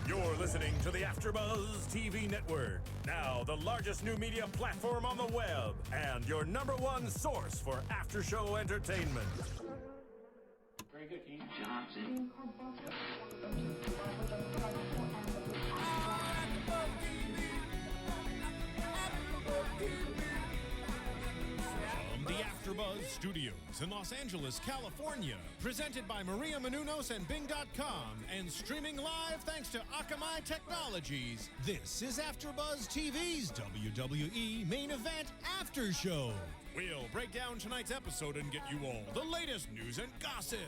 You're listening to the AfterBuzz TV network, now the largest new media platform on the web, and your #1 source for after-show entertainment. Very good, Kane. Johnson. From the AfterBuzz Studios in Los Angeles, California, presented by Markeia McCarty and Bing.com, and streaming live thanks to Akamai Technologies, this is AfterBuzz TV's WWE Main Event After Show. We'll break down tonight's episode and get you all the latest news and gossip.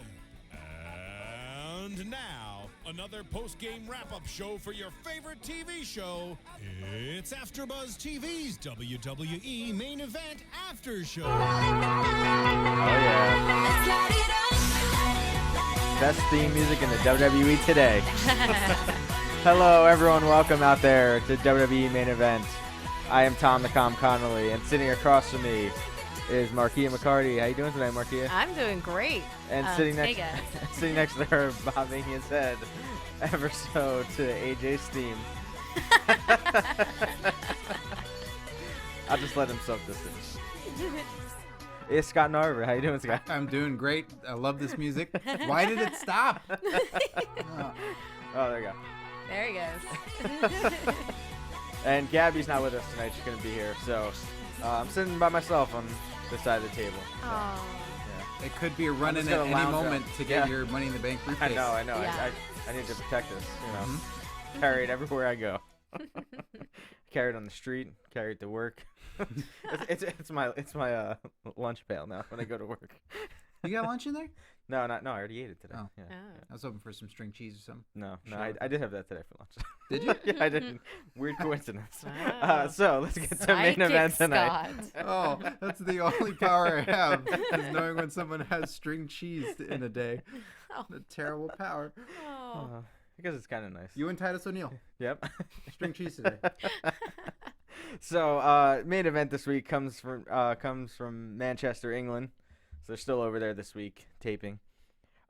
And now, another post-game wrap-up show for your favorite TV show. It's AfterBuzz TV's WWE Main Event After Show. Oh yeah. Best theme music in the WWE today. Hello everyone, welcome out there to WWE Main Event. I am Tom Connolly, and sitting across from me is Markeia McCarty. How you doing today, Markeia? I'm doing great. And sitting next to her, bobbing his head ever so to AJ's theme. I'll just let him soak this in. It's Scott Narver. How you doing, Scott? I'm doing great. I love this music. Why did it stop? Oh, there you go. There he goes. And Gabby's not with us tonight. She couldn't be here, so I'm sitting by myself on this side of the table. Oh. Yeah. It could be a run-in at any moment to get your Money in the Bank briefcase. I know. Yeah. I need to protect this, you know. Carry it everywhere I go. Carry it on the street. Carry it to work. it's my lunch pail now when I go to work. You got lunch in there? No, I already ate it today. Oh. Yeah. I was hoping for some string cheese or something. No, Sure. I did have that today for lunch. Did you? Yeah, I did. Weird coincidence. Wow. So let's get to main event tonight. Oh, that's the only power I have, is knowing when someone has string cheese in a day. Oh. A terrible power. Oh. Because it's kind of nice. You and Titus O'Neil. Yep. String cheese today. So main event this week comes from Manchester, England. So they're still over there this week taping.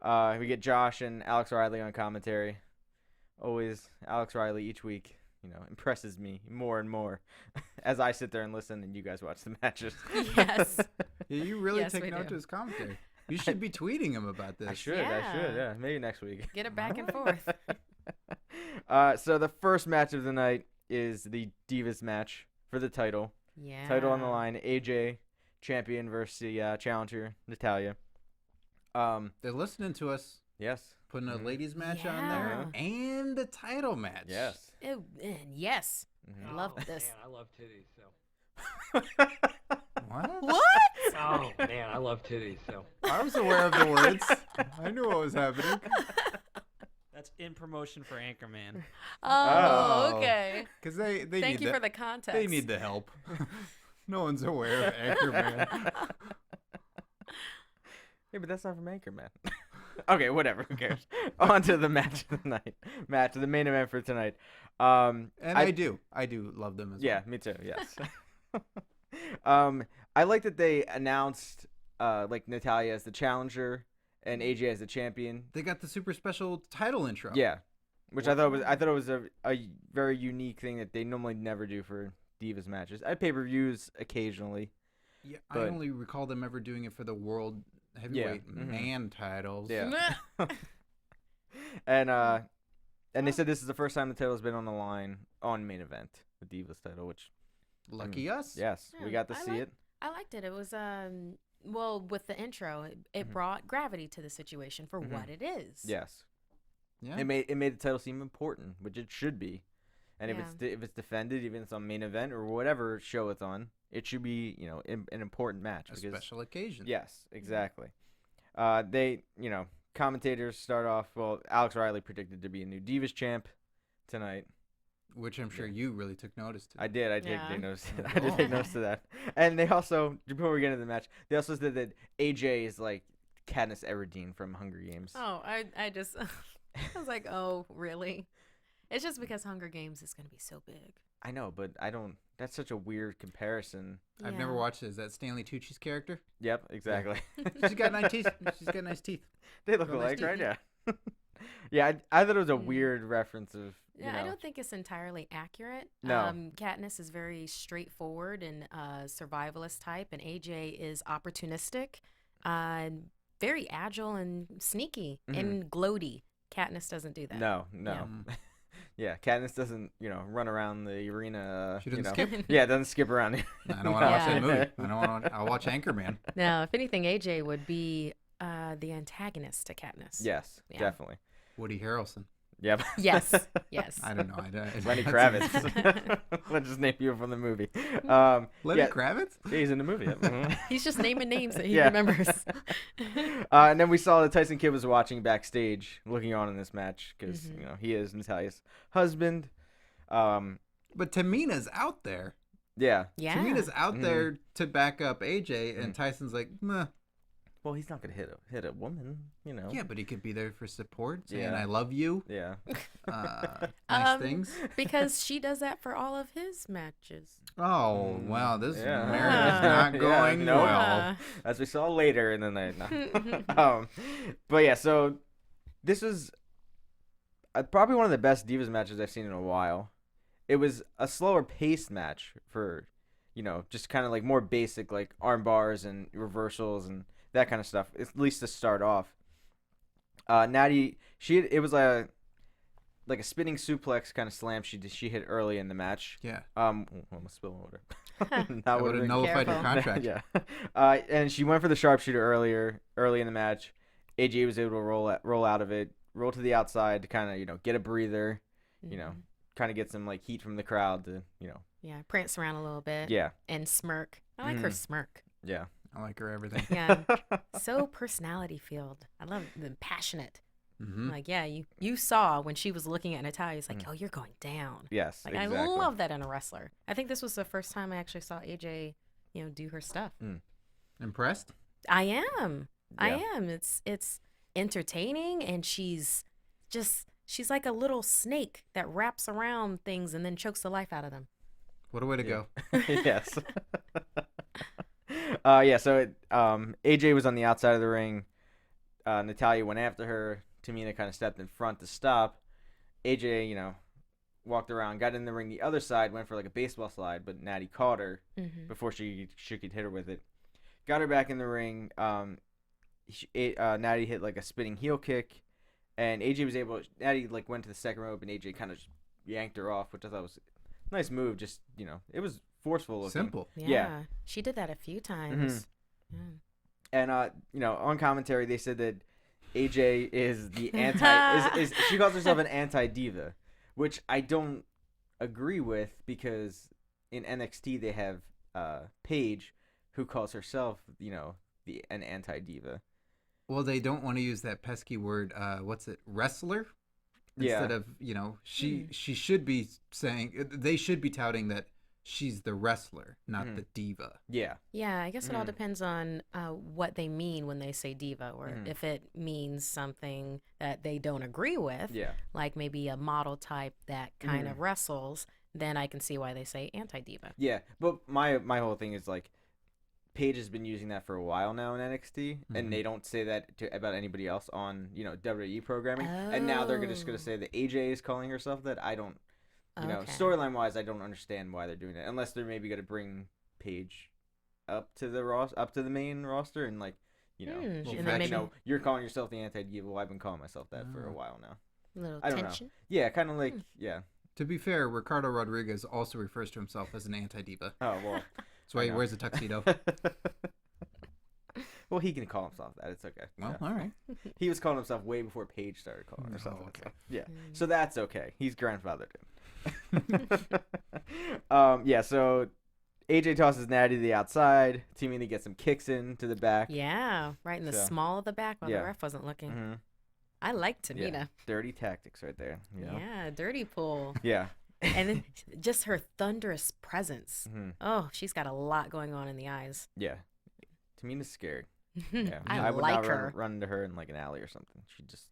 We get Josh and Alex Riley on commentary. Always Alex Riley each week, impresses me more and more as I sit there and listen and you guys watch the matches. Yes. Yeah, you really Yes, take we note do. to his commentary. You should be tweeting him about this. I should, Yeah. maybe next week. Get it back and forth. So the first match of the night is the Divas match for the title. Yeah. Title on the line, AJ champion versus the challenger, Natalya. They're listening to us, Yes. putting a ladies match on there and a title match. Yes. Ew, and yes. Mhm. I love Oh, this. Man, I love titties, so. What? What? Oh, man, I love titties, so. I was aware of the words. I knew what was happening. That's in promotion for Anchorman. Oh, Oh. okay. Because they Thank need you for the context. They need the help. No one's aware of Anchorman. Hey, but that's not from Anchorman. Okay, whatever. Who cares? On to the match of the night. The main event for tonight. And I do love them as Yeah, me too. Yes. I like that they announced Natalya as the challenger and AJ as the champion. They got the super special title intro. Yeah, which I thought it was a very unique thing that they normally never do for Divas matches. I pay-per-views occasionally. Yeah, I But- only recall them ever doing it for the world heavyweight man titles. Yeah. And they said this is the first time the title's been on the line on main event, the Divas title, which Lucky us. yes, we got to see it. I liked it. It was well, with the intro, it brought gravity to the situation for what it is. Yes. Yeah. It made the title seem important, which it should be. And Yeah. if it's defended, even if it's on main event or whatever show it's on, it should be an important match. A special occasion. Yes, exactly. Commentators start off. Well, Alex Riley predicted to be a new Divas champ tonight. Which I'm sure you really took notice to. I did. I did Yeah. take notice. I did take notice to that. And they also, before we get into the match, they also said that AJ is like Katniss Everdeen from Hunger Games. Oh, I just I was like, oh, really? It's just because Hunger Games is going to be so big. I know, but I don't. That's such a weird comparison. I've never watched it. Is that Stanley Tucci's character? Yep, exactly. She's got nice teeth. She's got nice teeth. They look Real alike, nice right? teeth. Yeah. Yeah, I thought it was a weird reference of Yeah, know. I don't think it's entirely accurate. No. Katniss is very straightforward and survivalist type, and AJ is opportunistic, very agile and sneaky and gloaty. Katniss doesn't do that. No. Yeah. Yeah, Katniss doesn't, run around the arena. She doesn't skip. Yeah, doesn't skip around. I don't want to watch Yeah. that movie. I don't want to. I'll watch Anchorman. Now, if anything, AJ would be the antagonist to Katniss. Yes, Yeah. definitely. Woody Harrelson. Yep. Yes. Yes. I don't know. Lenny that's- Kravitz. Let's just name people from the movie. Lenny yeah, Kravitz? he's in the movie. Yep. Mhm. He's just naming names that he Yeah. remembers. And then we saw that Tyson Kidd was watching backstage, looking on in this match because Mm-hmm. he is Natalya's husband. But Tamina's out there. Yeah. Yeah. Tamina's out there to back up AJ, and Tyson's like, meh. Well, he's not gonna hit a woman, Yeah, but he could be there for support, saying, Yeah. I love you. Yeah. Nice things. Because she does that for all of his matches. Oh, wow. This Yeah. marriage is not Yeah, going no. well. As we saw later in the night. No. But yeah, so this was probably one of the best Divas matches I've seen in a while. It was a slower paced match for, just kind of like more basic, like arm bars and reversals and that kind of stuff, at least to start off. Natty, it was like a spinning suplex kind of slam she hit early in the match. Yeah. Almost spill water. I would have nullified your Careful. contract. Yeah. And she went for the sharpshooter early in the match. AJ was able to roll out of it, roll to the outside to kind of, get a breather, kind of get some like heat from the crowd to, Yeah, prance around a little bit. yeah. And smirk. I like her smirk. Yeah. I like her everything. Yeah. So personality filled. I love the passionate. Mm-hmm. Like, yeah, you saw when she was looking at Natalya, it's like, oh, you're going down. Yes, Like, exactly. I love that in a wrestler. I think this was the first time I actually saw AJ, do her stuff. Impressed? I am. I Yeah. am. It's entertaining, and she's like a little snake that wraps around things and then chokes the life out of them. What a way to go. Yes. So AJ was on the outside of the ring. Natalya went after her. Tamina kind of stepped in front to stop. AJ, walked around, got in the ring the other side, went for like a baseball slide, but Natty caught her before she could hit her with it. Got her back in the ring. Natty hit like a spinning heel kick, and AJ was able. Natty like went to the second rope, and AJ kind of yanked her off, which I thought was a nice move. Just it was forceful looking. Simple. Yeah. She did that a few times. Yeah. And on commentary they said that AJ is the anti is she calls herself an anti-diva, which I don't agree with because in NXT they have Paige who calls herself, an anti-diva. Well, they don't want to use that pesky word, wrestler? Yeah. Instead of, she should be saying, they should be touting that she's the wrestler, not the diva. Yeah. Yeah, I guess it all depends on what they mean when they say diva, or if it means something that they don't agree with, Yeah. like maybe a model type that kind of wrestles, then I can see why they say anti-diva. Yeah. But my whole thing is like Paige has been using that for a while now in NXT, and they don't say that about anybody else on, WWE programming. And now they're just going to say that AJ is calling herself that. I don't, Okay. storyline wise, I don't understand why they're doing that, unless they're maybe going to bring Paige up to the main roster, and like, she and fact, then maybe you're calling yourself the anti-diva. Well, I've been calling myself that for a while now. a little I don't know. tension. Yeah, kind of like, yeah. To be fair, Ricardo Rodriguez also refers to himself as an anti-diva. Oh, well. That's why he know. wears a tuxedo. Well, he can call himself that. It's okay. Well, Yeah. all right. He was calling himself way before Paige started calling herself. Oh, that, okay. so, yeah. So that's okay. He's grandfathered in. So AJ tosses Natty to the outside. Tamina gets some kicks into the back. Yeah, right in the So, small of the back while yeah. the ref wasn't looking. Mhm. I like Tamina. Yeah. Dirty tactics right there. Yeah, dirty pull. Yeah. And then just her thunderous presence. Mhm. Oh, she's got a lot going on in the eyes. Yeah. Tamina's scared. Yeah. I would like not her. run into her in like an alley or something. She just.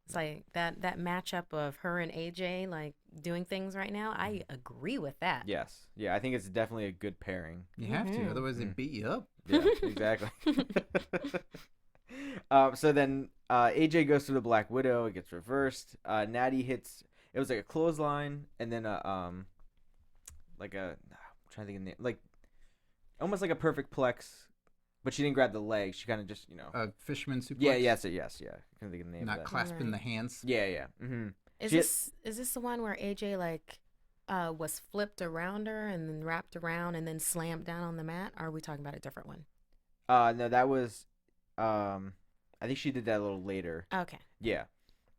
It's like that matchup of her and AJ like doing things right now. I agree with that. Yes. Yeah. I think it's definitely a good pairing. You have to, otherwise they beat you up. Yeah, exactly. So then AJ goes to the Black Widow. It gets reversed. Natty hits it was like a clothesline and then like a I'm trying to think of the name, like almost like a perfect plex, but she didn't grab the leg. She kind of just A fisherman suplex. yeah. I couldn't think of the name. Not of that. clasping the hands. Yeah. Mm-hmm. Is this the one where AJ like was flipped around her and then wrapped around and then slammed down on the mat? Or are we talking about a different one? No, that was I think she did that a little later. Okay. Yeah,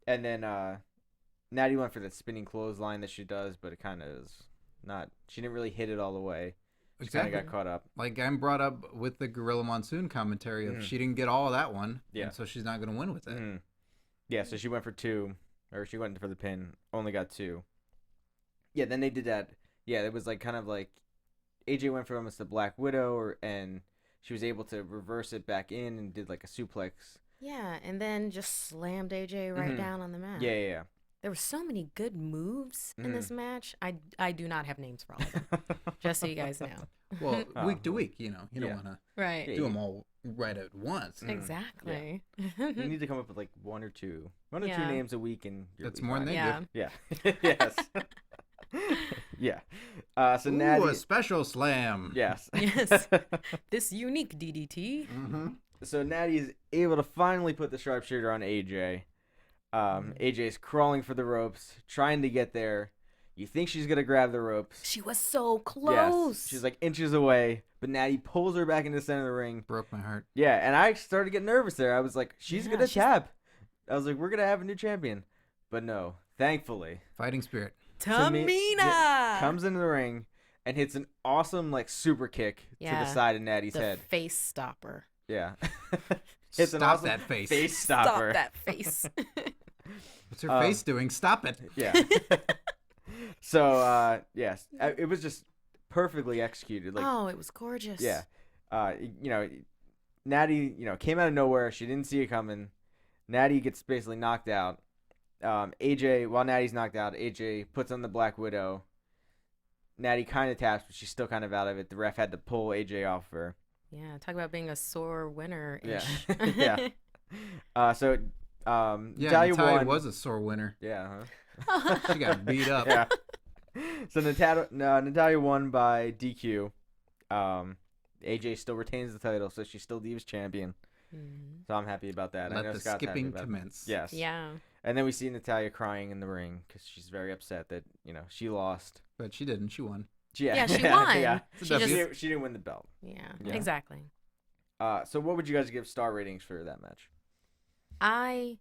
and then Natty went for the spinning clothesline that she does, but it kind of is not. She didn't really hit it all the way. She Exactly. kind of got caught up. Like I'm brought up with the Gorilla Monsoon commentary of she didn't get all of that one, and so she's not going to win with it. Mhm. Yeah, so she went for 2, or she went for the pin, only got 2. Yeah, then they did that. Yeah, it was like kind of like AJ went for almost the Black Widow, and she was able to reverse it back in and did like a suplex. Yeah, and then just slammed AJ right down on the mat. Yeah. There were so many good moves in this match. I do not have names for all of them, just so you guys know. Well, week to week, you don't want to Right. do them all right at once. Exactly. You need to come up with like one or two Yeah. names a week, and That's you'll be more than they fine. Yeah. do. Yeah. Yes. Yeah. So Ooh, Natty. a special slam. Yes. Yes. This unique DDT. Mm-hmm. So Natty is able to finally put the sharpshooter on AJ. AJ's crawling for the ropes, trying to get there. You think she's gonna grab the ropes. She was so close. Yes. She's like inches away, but Natty pulls her back into the center of the ring. Broke my heart. Yeah, and I started to get nervous there. I was like, she's Yeah, gonna she's- tap. I was like, we're gonna have a new champion. But no, thankfully, Fighting spirit. Tamina comes into the ring and hits an awesome like super kick to the side of Natty's the head. face stopper. Yeah. Hits an Stop awesome that face. face Stop stopper. that face. What's her face doing? Stop it. Yeah. So yes, it was just perfectly executed. Like Oh, it was gorgeous. yeah, Natty came out of nowhere. She didn't see it coming. Natty gets basically knocked out. AJ, while Natty's knocked out, AJ puts on the Black Widow. Natty kind of taps, but she's still kind of out of it. The ref had to pull AJ off her. Yeah, talk about being a sore winner. Yeah. Yeah. So Yeah, Natalya Natalya won. was a sore winner. Yeah. She got beat up. Yeah. So Natalya won by DQ. AJ still retains the title, so she's still Divas champion. Mhm. So I'm happy about that. I Let know the Scott's happy skipping about it. commence. Yes. Yeah. And then we see Natalya crying in the ring because she's very upset that she lost. But she didn't. She won. Yeah, she won. Yeah. It's a She W. just, She didn't win the belt. yeah, Yeah. exactly. So what would you guys give star ratings for that match? I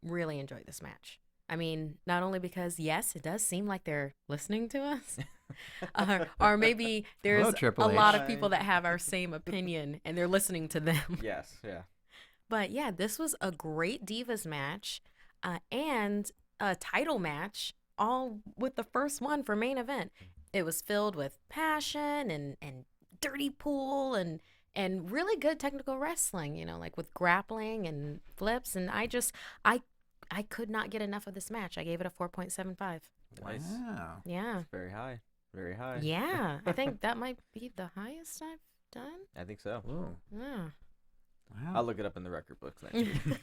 really enjoyed this match. I mean, not only because, yes, it does seem like they're listening to us, or maybe there's Hello, Triple a lot H. of people that have our same opinion and they're listening to them. Yes. Yeah. But yeah, this was a great Divas match and a title match, all with the first one for main event. It was filled with passion and dirty pool and really good technical wrestling, like with grappling and flips. And I could not get enough of this match. I gave it a 4.75. Nice. Wow. Yeah. Very high. Very high. Yeah. I think that might be the highest I've done. I think so. Whoa. Yeah. Wow. I'll look it up in the record books next week.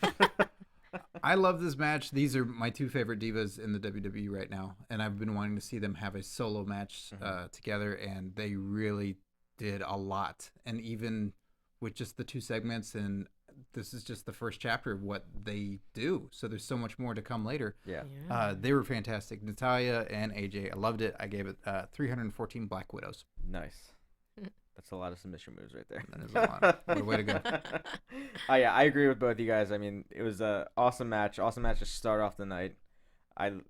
I love this match. These are my two favorite divas in the WWE right now, and I've been wanting to see them have a solo match together, and they really did a lot. And even with just the two segments, and this is just the first chapter of what they do, so there's so much more to come later. Yeah. They were fantastic. Natalya and AJ, I loved it. I gave it 314 Black Widows. Nice. That's a lot of submission moves right there. That is a lot. What a way to go. Yeah, I agree with both you guys. I mean, it was a awesome match. Awesome match to start off the night. I'm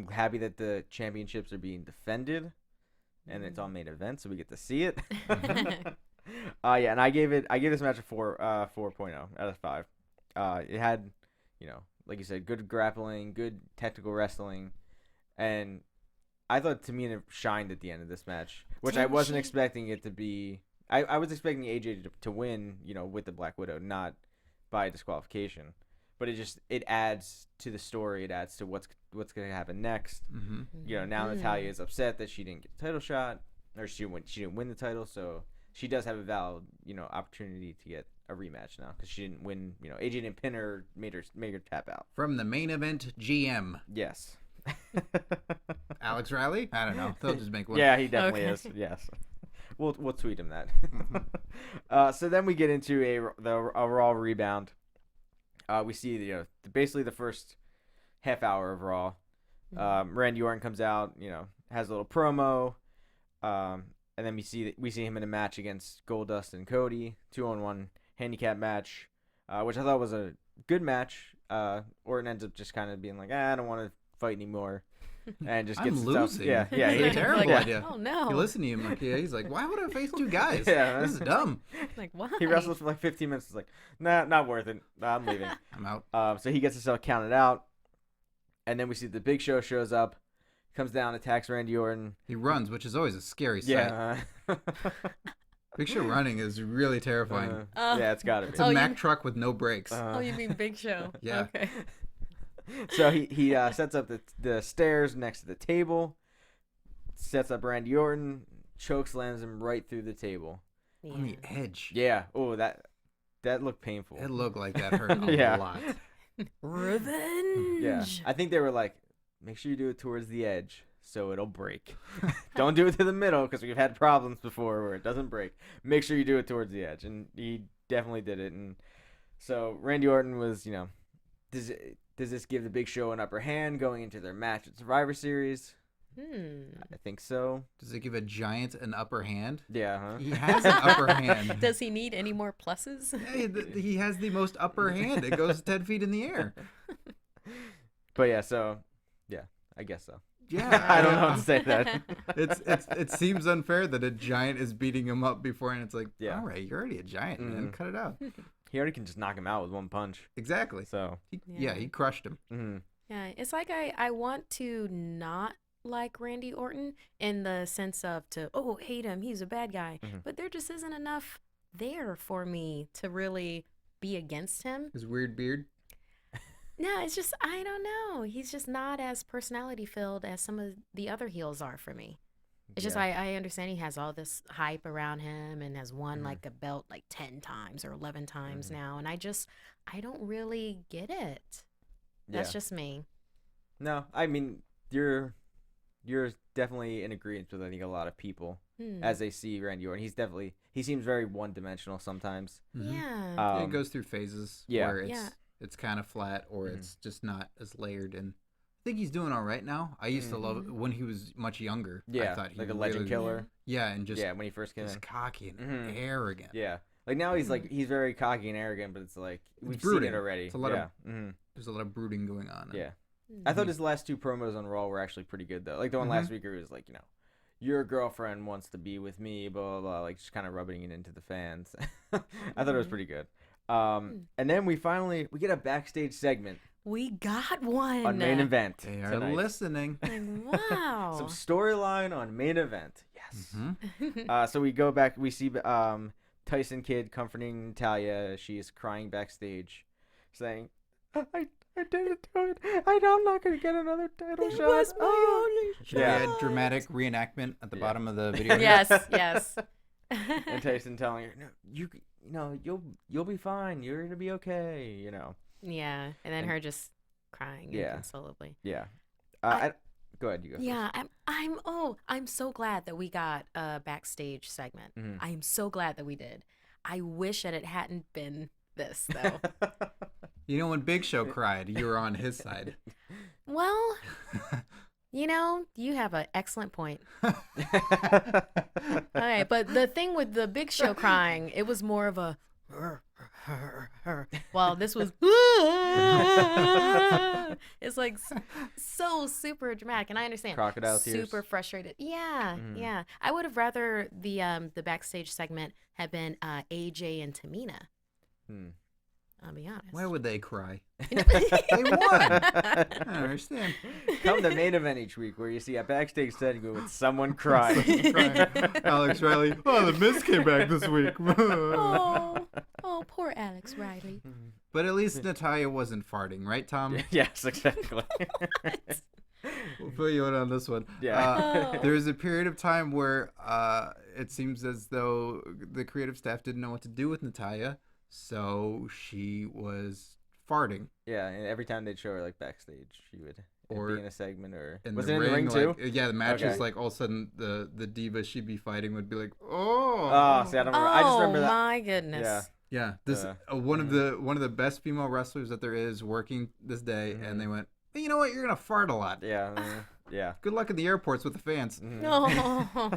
happy that the championships are being defended, and it's on main event, so we get to see it. Yeah, and I gave this match a 4.0 out of 5. It had, like you said, good grappling, good technical wrestling, and I thought Tamina shined at the end of this match, which I Didn't wasn't she? expecting it to be. I was expecting AJ to win, with the Black Widow, not by disqualification. But it adds to the story. It adds to what's going to happen next. Mm-hmm. Now Natalya is upset that she didn't get the title shot, or she didn't win the title, so she does have a valid, opportunity to get a rematch now because she didn't win. AJ didn't pin her, made her tap out. From the main event GM. Yes. Alex Riley? I don't know. They'll just make one. Yeah, he definitely Okay. is. Yes. We'll tweet him that. So then we get into a Raw rebound. We see basically the first half hour of Raw. Randy Orton comes out, has a little promo, and then we see him in a match against Goldust and Cody, 2-on-1 handicap match, which I thought was a good match. Orton ends up just kind of being like, I don't want to fight anymore, and just gets I'm stuff. losing. Yeah, It's a terrible yeah. idea. Oh no! You listen to him, Markeia. He's like, why would I face two guys? Yeah. This is dumb. Like why? He wrestles for like 15 minutes. It's like, nah, not worth it. Nah, I'm leaving. I'm out. So he gets himself counted out, and then we see the Big Show shows up, comes down, attacks Randy Orton. He runs, which is always a scary sight. Yeah. Big Show running is really terrifying. Yeah, it's gotta be. It's a Mack truck with no brakes. Oh, you mean Big Show? Yeah. Okay. So he sets up the stairs next to the table, sets up Randy Orton, chokeslams him right through the table. Yeah. On the edge. Yeah. Oh, that looked painful. It looked like that hurt a Yeah. lot. Revenge. Yeah. I think they were like, make sure you do it towards the edge so it'll break. Don't do it to the middle because we've had problems before where it doesn't break. Make sure you do it towards the edge, and he definitely did it. And so Randy Orton was, does this give the Big Show an upper hand going into their match at Survivor Series? I think so. Does it give a giant an upper hand? Yeah, huh? He has an upper hand. Does he need any more pluses? Hey, he has the most upper hand. It goes 10 feet in the air. But yeah, so yeah, I guess so. Yeah, I don't know how to say that. It seems unfair that a giant is beating him up before, and it's like, Yeah. all right, you're already a giant, man. Cut it out. He already can just knock him out with one punch. Exactly. So Yeah. He crushed him. Yeah, it's like I want to not like Randy Orton in the sense of hate him, he's a bad guy. But there just isn't enough there for me to really be against him. His weird beard. No, it's just, I don't know. He's just not as personality filled as some of the other heels are for me. It's just, I understand he has all this hype around him and has won like a belt like 10 times or 11 times now. And I don't really get it. That's just me. No, I mean, you're definitely in agreement with, I think, a lot of people as they see Randy Orton. He seems very one-dimensional sometimes. Yeah. It goes through phases where it's kind of flat or it's just not as layered. And I think he's doing all right now. I used to love it when he was much younger. Yeah, I thought he like a really, legend killer. Yeah, and just when he first came in. cocky and arrogant. Yeah. Like now he's he's very cocky and arrogant, but it's like we've seen brooding. it already. It's a lot of there's a lot of brooding going on. Yeah. I thought his last two promos on Raw were actually pretty good though. Like the one last week where he was like, your girlfriend wants to be with me, blah blah blah, like just kind of rubbing it into the fans. I thought it was pretty good. And then we get a backstage segment We got one. on Main Event. They are tonight. listening. Like, wow. Some storyline on Main Event. Yes. So we go back. We see Tyson Kidd comforting Natalya. She is crying backstage, saying, "I didn't do it. I'm not gonna get another title shot." was my only Should be a dramatic reenactment at the bottom of the video. Yes, yes. And Tyson telling her, "No, you'll be fine. You're gonna be okay." Yeah, and then her just crying inconsolably. Yeah. Go ahead. You go. Yeah, I'm so glad that we got a backstage segment. I am so glad that we did. I wish that it hadn't been this though. When Big Show cried, you were on his side. Well, you have an excellent point. Okay, but the thing with the Big Show crying, it was more of a well, this was it's like so super dramatic, and I understand Crocodile tears. super frustrated. Yeah, yeah. I would have rather the backstage segment had been AJ and Tamina. I'll be honest. Why would they cry? They won. I don't understand. Come to Main Event each week where you see a backstage segment with someone crying. Alex Riley. Oh, the Miz came back this week. Oh, poor Alex Riley. But at least Natalya wasn't farting, right, Tom? Yes, exactly. We'll fill you in on this one. Yeah. There was a period of time where it seems as though the creative staff didn't know what to do with Natalya, so she was farting. Yeah, and every time they'd show her like backstage, she would or be in a segment, or in was the it in ring, the ring like, too? yeah, the matches Okay. like all of a sudden the diva she'd be fighting would be like, Oh, see, I don't remember. I just remember that. my goodness. Yeah. yeah, this one of the best female wrestlers that there is working this day, and they went, hey, you know what, you're gonna fart a lot. Yeah. Yeah. Good luck in the airports with the fans. Oh.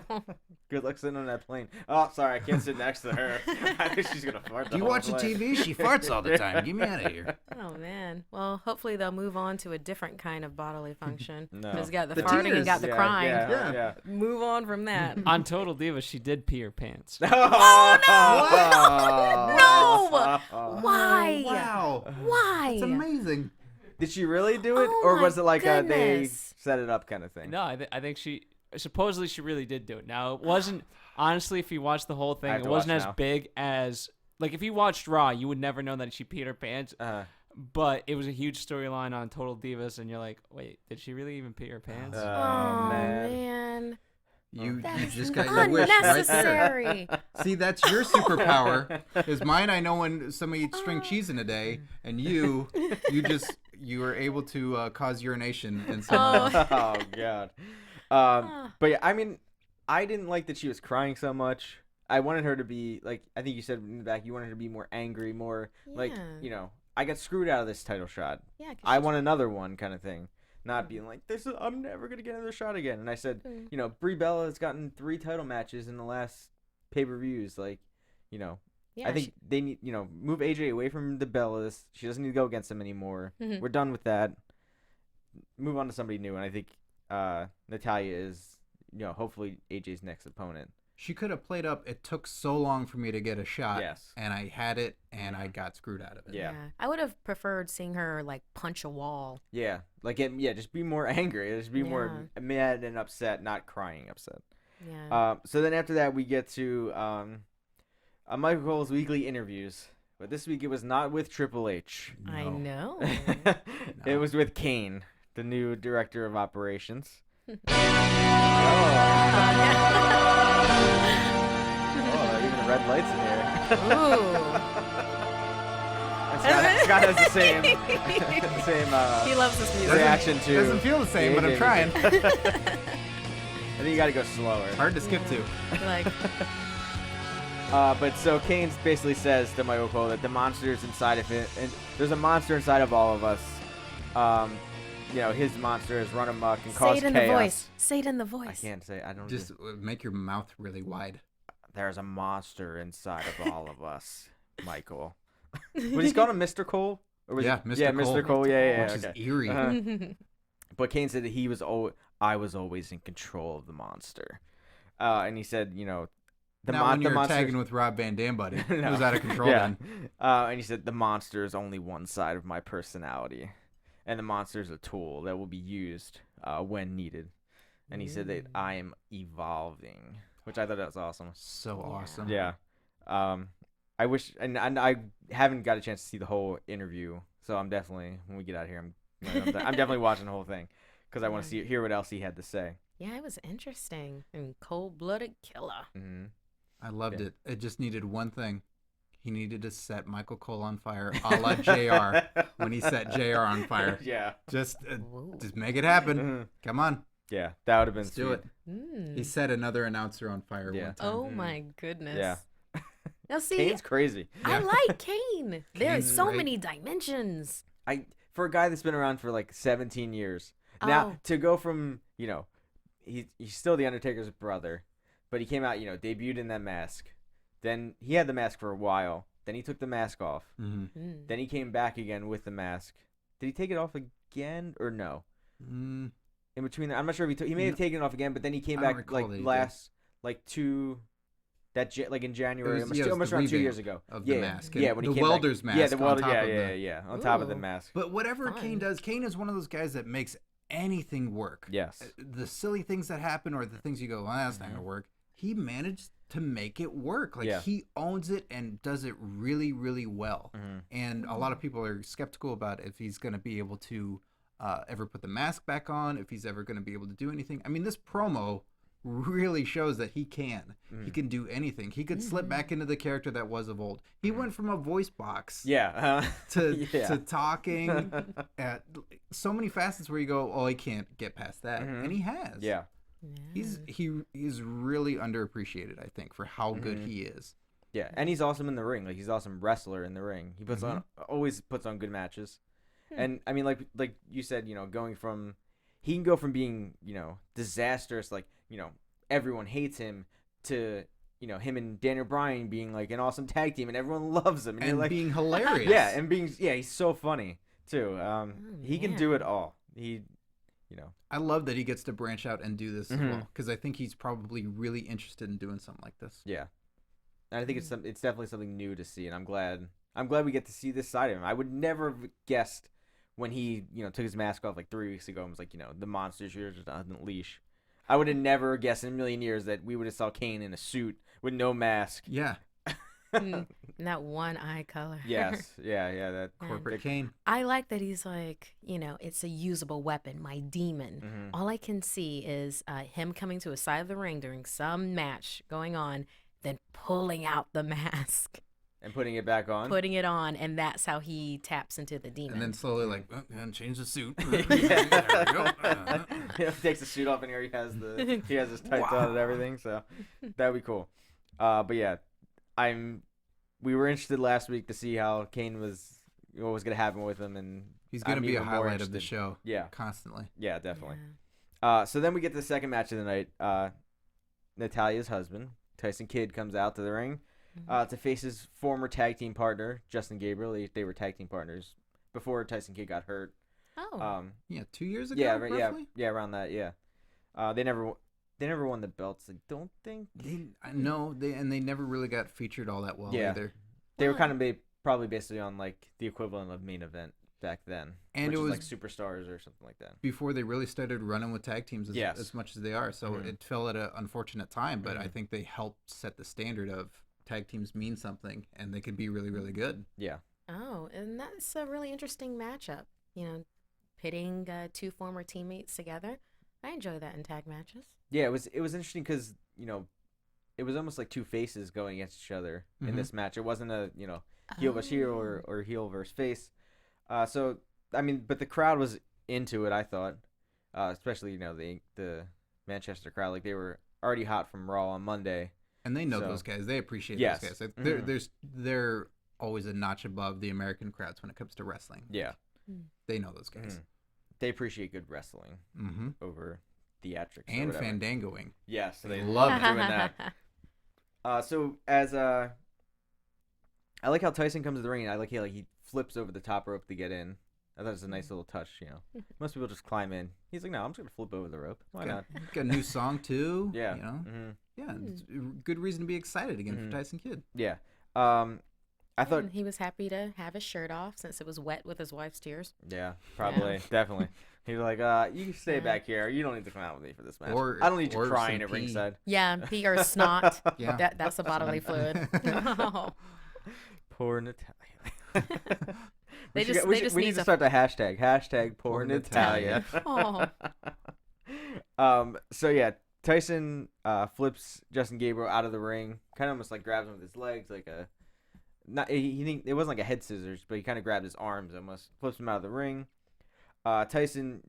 Good luck sitting on that plane. Oh, sorry, I can't sit next to her. I think she's gonna fart. Do you watch the TV? She farts all the time. Get me out of here. Oh man. Well, hopefully they'll move on to a different kind of bodily function. No. It's got the, The farting tears. and got the crying. Yeah. Move on from that. On Total Divas, she did pee her pants. Oh, No! Why? Wow. Why? It's amazing. Did she really do it, Oh or my was it like they goodness. set it up kind of thing? No, I think she supposedly she really did do it. Now it wasn't honestly. If you watch the whole I thing, have it to wasn't watch as now. big as like if you watched Raw, you would never know that she peed her pants. But it was a huge storyline on Total Divas, and you're like, wait, did she really even pee her pants? Oh, man. man. You That's just got your wish right there. unnecessary. See, that's your superpower. Is mine, I know when somebody eats string cheese in a day, and you are able to cause urination in someone else. Oh God. But yeah, I mean, I didn't like that she was crying so much. I wanted her to be like, I think you said in the back, you wanted her to be more angry, more like, Yeah. you know, I got screwed out of this title shot. Yeah, 'cause I she's- want another one kind of thing. Not being like, I'm never going to get another shot again. And I said, you know, Brie Bella has gotten 3 title matches in the last pay-per-views. Like, you know, yeah, I think they need, you know, move AJ away from the Bellas. She doesn't need to go against them anymore. Mhm. We're done with that. Move on to somebody new. And I think Natalya is, you know, hopefully AJ's next opponent. She could have played up, it took so long for me to get a shot, Yes. and I had it, and I got screwed out of it. Yeah. I would have preferred seeing her like punch a wall. Yeah. Like, just be more angry. Just be more mad and upset, not crying upset. Yeah. So then after that, we get to Michael Cole's weekly interviews. But this week it was not with Triple H. I know. It was with Kane, the new director of operations. Oh, even red lights in here. Ooh. And Scott has the same, He loves this music. reaction to. Doesn't feel the same, but I'm AJ trying. music. I think you got to go slower. Hard to skip to. Like, But so Kane basically says to Michael Cole that the monster is inside of him, and there's a monster inside of all of us. You know, his monster has run amok and say caused it in chaos. the voice. Say it in the voice. I can't say. I don't. Just make your mouth really wide. There's a monster inside of all of us, Michael. Was he called him Mr. Cole? Or was Yeah, he, Mr. Yeah, Cole. Mr. Cole. Yeah, Which okay. is eerie. But Kane said that I was always in control of the monster. And he said, you know, Now, when the you were monster. tagging with Rob Van Dam, buddy, it No. was out of control Yeah. then. And he said the monster is only one side of my personality, and the monster is a tool that will be used when needed. And he said that I am evolving, which I thought that was awesome. So awesome. Yeah. I wish, and I haven't got a chance to see the whole interview, so I'm definitely, when we get out of here, I'm definitely watching the whole thing because I want to hear what else he had to say. Yeah, it was interesting and cold-blooded killer. Mm-hmm. I loved it. It just needed one thing. He needed to set Michael Cole on fire, a la JR, when he set JR on fire. Yeah. Just make it happen. Mhm. Come on. Yeah, that would have been Let's do sweet. it. He set another announcer on fire Yeah. one time. Oh my goodness. Yeah. Now see, Kane's crazy. I like Kane. There's Kane's so great. many dimensions. For a guy that's been around for like 17 years. Now, Oh. to go from, you know, he's still the Undertaker's brother, but he came out, you know, debuted in that mask. Then he had the mask for a while. Then he took the mask off. Mm-hmm. Then he came back again with the mask. Did he take it off again or no? In between, I'm not sure if he may have taken it off again, but then he came I don't back recall like that he last, like like in January, It was almost the around 2 revamp years ago. of the mask. Yeah, And when he the came welder's back. Yeah, the mask on welder. top of Yeah, on top of the Ooh. mask. But whatever Fun. Kane does, Kane is one of those guys that makes anything work. Yes. The silly things that happen or the things you go, well, that's not going to work. He managed to make it work. Like, Yeah. he owns it and does it really, really well. Mm-hmm. And a lot of people are skeptical about if he's going to be able to ever put the mask back on, if he's ever going to be able to do anything. I mean, this promo really shows that he can. He can do anything. He could slip back into the character that was of old. He went from a voice box to talking at so many facets where you go, oh, he can't get past that. And he has. Yeah. He's really underappreciated, I think, for how good he is. Yeah, and he's awesome in the ring. Like, he's an awesome wrestler in the ring. He always puts on good matches. And I mean, like you said, he can go from being, disastrous, like, everyone hates him, to, him and Daniel Bryan being like an awesome tag team and everyone loves him. And, being hilarious. Yeah, and he's so funny too. He can do it all. I love that he gets to branch out and do this as well, because I think he's probably really interested in doing something like this. Yeah. And I think it's definitely something new to see, and I'm glad we get to see this side of him. I would never have guessed when he, took his mask off like 3 weeks ago and was like, the monsters here just on the leash. I would have never guessed in a million years that we would have saw Kane in a suit with no mask. Yeah. That one eye color. Yes. Yeah. That corporate Kane. I like that he's like, it's a usable weapon, my demon. All I can see is him coming to a side of the ring during some match going on, then pulling out the mask. And putting it back on? Putting it on, and that's how he taps into the demon. And then slowly and change the suit. There we go. He takes the suit off, and here he has his tights on and everything, so that'd be cool. But yeah, we were interested last week to see how Kane was, what was going to happen with him, and he's going to be a highlight of the show. Yeah. Constantly. Yeah, definitely. Yeah. So then we get to the second match of the night. Natalya's husband, Tyson Kidd, comes out to the ring to face his former tag team partner, Justin Gabriel. They were tag team partners before Tyson Kidd got hurt. Oh. 2 years ago. Yeah, roughly? yeah, around that. Yeah. They never won the belts. I don't think. They never really got featured all that well either. They were kind of probably basically on like the equivalent of main event back then, and which it was like superstars or something like that. Before they really started running with tag teams as much as they are. So it fell at an unfortunate time, but I think they helped set the standard of tag teams mean something, and they could be really, really good. Yeah. Oh, and that's a really interesting matchup. Pitting two former teammates together. I enjoy that in tag matches. Yeah, it was interesting because it was almost like two faces going against each other in this match. It wasn't a heel versus heel or heel versus face. So I mean, but the crowd was into it. I thought, especially the Manchester crowd, like they were already hot from Raw on Monday. And they know those guys. They appreciate those guys. Like, they're always a notch above the American crowds when it comes to wrestling. Yeah. They know those guys. They appreciate good wrestling over theatrics and fandangoing. Yes, they love doing that. So as I like how Tyson comes to the ring. And I like how he flips over the top rope to get in. I thought it was a nice little touch. Most people just climb in. He's like, no, I'm just gonna flip over the rope. Why not? Got a new song too. Yeah. Yeah, it's a good reason to be excited again for Tyson Kidd. Yeah. I thought he was happy to have his shirt off since it was wet with his wife's tears. Yeah, probably, definitely. He was like, "You stay back here. You don't need to come out with me for this match. I don't need you crying at ringside." Yeah, pee or snot. Yeah, that's a bodily fluid. Poor Natalya. We need to start the hashtag poor Natalya. So yeah, Tyson flips Justin Gabriel out of the ring. Kind of almost like grabs him with his legs, like a. It wasn't like a head scissors, but he kind of grabbed his arms, almost flips him out of the ring. Tyson,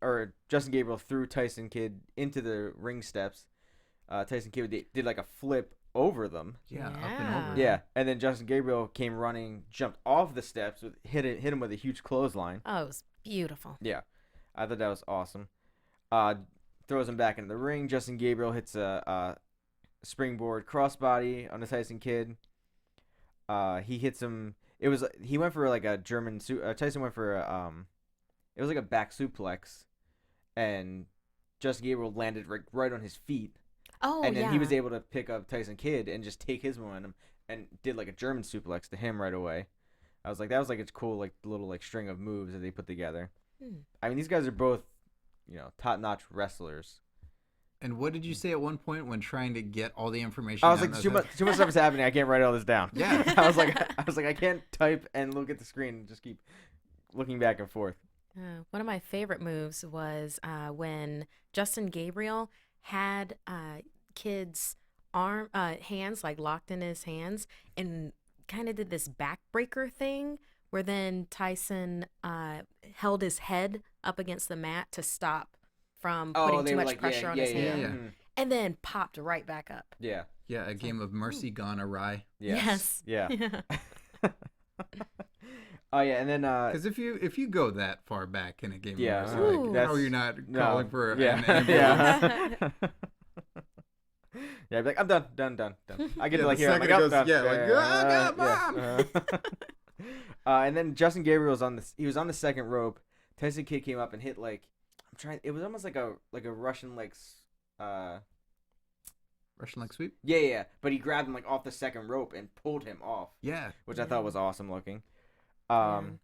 or Justin Gabriel threw Tyson Kidd into the ring steps. Tyson Kidd did like a flip over them. Yeah, up and over. Yeah, and then Justin Gabriel came running, jumped off the steps, hit him with a huge clothesline. Oh, it was beautiful. Yeah, I thought that was awesome. Throws him back into the ring. Justin Gabriel hits a springboard crossbody on the Tyson Kidd. He hits him. He went for like a German Tyson went for it was like a back suplex, and Justin Gabriel landed right on his feet. Oh, and then he was able to pick up Tyson Kidd and just take his momentum and did like a German suplex to him right away. I was like, that was like it's cool, like little like string of moves that they put together. I mean, these guys are both, top-notch wrestlers. And what did you say at one point when trying to get all the information? I was like, too much stuff is happening. I can't write all this down. Yeah. I was like, I can't type and look at the screen and just keep looking back and forth. One of my favorite moves was when Justin Gabriel had Kidd's hands like locked in his hands and kind of did this backbreaker thing where then Tyson held his head up against the mat to stop from putting too much pressure on his hand. Mm-hmm. And then popped right back up. Yeah. Yeah, a game of mercy gone awry. Yes. Yeah. Oh yeah, and then Because if you go that far back in a game yeah, of mercy, like, how are you not calling for an ambulance? Yeah. Yeah, I'd be like, I'm done. I get it like here. I'm like, second it I'm goes, done. yeah, like, Mom. And then Justin Gabriel was on the second rope. Tyson Kidd came up and hit it was almost like a Russian Russian leg sweep. Yeah. But he grabbed him like off the second rope and pulled him off. Yeah, which I thought was awesome looking. And